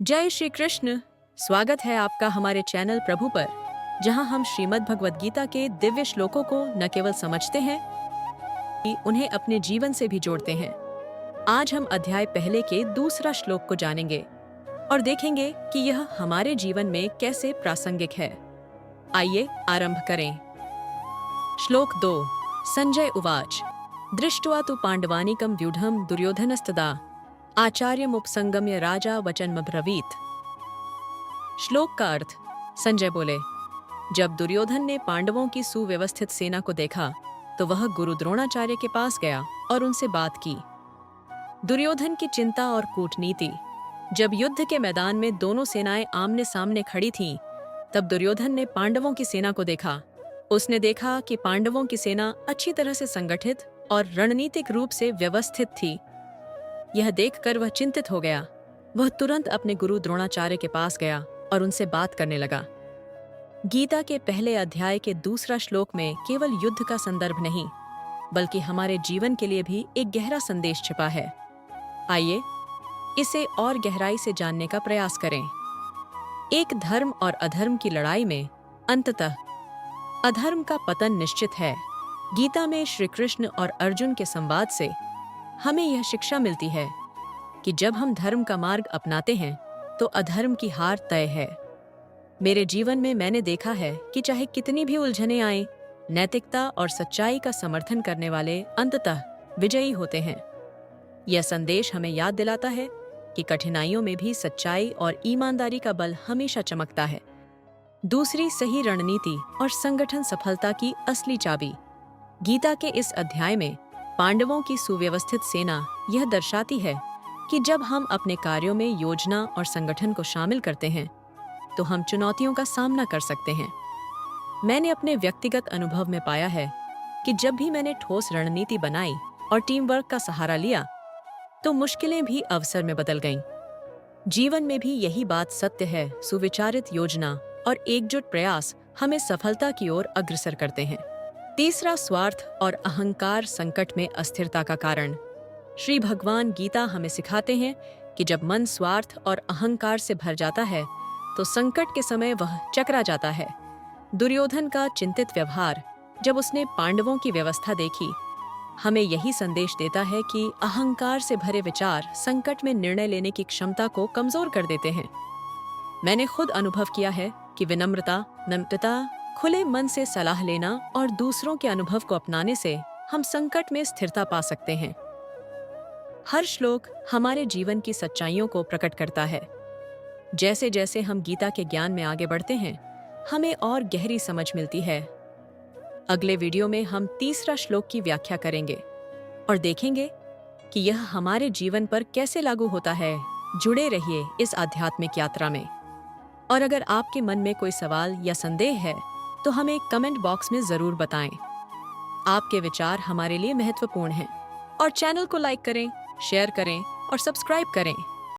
जय श्री कृष्ण। स्वागत है आपका हमारे चैनल प्रभु पर, जहां हम श्रीमद् भगवद गीता के दिव्य श्लोकों को न केवल समझते हैं कि उन्हें अपने जीवन से भी जोड़ते हैं। आज हम अध्याय पहले के दूसरा श्लोक को जानेंगे और देखेंगे कि यह हमारे जीवन में कैसे प्रासंगिक है। आइए आरंभ करें। श्लोक 2। संजय उवाच दृष्ट्वा तु पांडवानीकं व्यूढ़ं दुर्योधनस्तदा आचार्यमुपसंगम्य राजा वचनमब्रवीत। श्लोक का अर्थ। संजय बोले, जब दुर्योधन ने पांडवों की सुव्यवस्थित सेना को देखा तो वह गुरु द्रोणाचार्य के पास गया और उनसे बात की। दुर्योधन की चिंता और कूटनीति। जब युद्ध के मैदान में दोनों सेनाएं आमने सामने खड़ी थीं, तब दुर्योधन ने पांडवों की सेना को देखा। उसने देखा कि पांडवों की सेना अच्छी तरह से संगठित और रणनीतिक रूप से व्यवस्थित थी। यह देखकर वह चिंतित हो गया। वह तुरंत अपने गुरु द्रोणाचार्य के पास गया और उनसे बात करने लगा। गीता के पहले अध्याय के दूसरा श्लोक में केवल युद्ध का संदर्भ नहीं, बल्कि हमारे जीवन के लिए भी एक गहरा संदेश छिपा है। आइए इसे और गहराई से जानने का प्रयास करें। एक धर्म और अधर्म की लड़ाई में अंततः अधर्म का पतन निश्चित है। गीता में श्री कृष्ण और अर्जुन के संवाद से हमें यह शिक्षा मिलती है कि जब हम धर्म का मार्ग अपनाते हैं तो अधर्म की हार तय है। मेरे जीवन में मैंने देखा है कि चाहे कितनी भी उलझनें आएं, नैतिकता और सच्चाई का समर्थन करने वाले अंततः विजयी होते हैं। यह संदेश हमें याद दिलाता है कि कठिनाइयों में भी सच्चाई और ईमानदारी का बल हमेशा चमकता है। दूसरी, सही रणनीति और संगठन सफलता की असली चाबी। गीता के इस अध्याय में पांडवों की सुव्यवस्थित सेना यह दर्शाती है कि जब हम अपने कार्यों में योजना और संगठन को शामिल करते हैं तो हम चुनौतियों का सामना कर सकते हैं। मैंने अपने व्यक्तिगत अनुभव में पाया है कि जब भी मैंने ठोस रणनीति बनाई और टीम वर्क का सहारा लिया तो मुश्किलें भी अवसर में बदल गईं। जीवन में भी यही बात सत्य है। सुविचारित योजना और एकजुट प्रयास हमें सफलता की ओर अग्रसर करते हैं। तीसरा, स्वार्थ और अहंकार संकट में अस्थिरता का कारण। श्री भगवान गीता हमें सिखाते हैं कि जब मन स्वार्थ और अहंकार से भर जाता है तो संकट के समय वह चकरा जाता है। दुर्योधन का चिंतित व्यवहार जब उसने पांडवों की व्यवस्था देखी, हमें यही संदेश देता है कि अहंकार से भरे विचार संकट में निर्णय लेने की क्षमता को कमजोर कर देते हैं। मैंने खुद अनुभव किया है कि विनम्रता, नम्रता, खुले मन से सलाह लेना और दूसरों के अनुभव को अपनाने से हम संकट में स्थिरता पा सकते हैं। हर श्लोक हमारे जीवन की सच्चाइयों को प्रकट करता है। जैसे जैसे हम गीता के ज्ञान में आगे बढ़ते हैं, हमें और गहरी समझ मिलती है। अगले वीडियो में हम तीसरा श्लोक की व्याख्या करेंगे और देखेंगे कि यह हमारे जीवन पर कैसे लागू होता है। जुड़े रहिए इस आध्यात्मिक यात्रा में। और अगर आपके मन में कोई सवाल या संदेह है तो हमें कमेंट बॉक्स में जरूर बताएं। आपके विचार हमारे लिए महत्वपूर्ण हैं। और चैनल को लाइक करें, शेयर करें और सब्सक्राइब करें।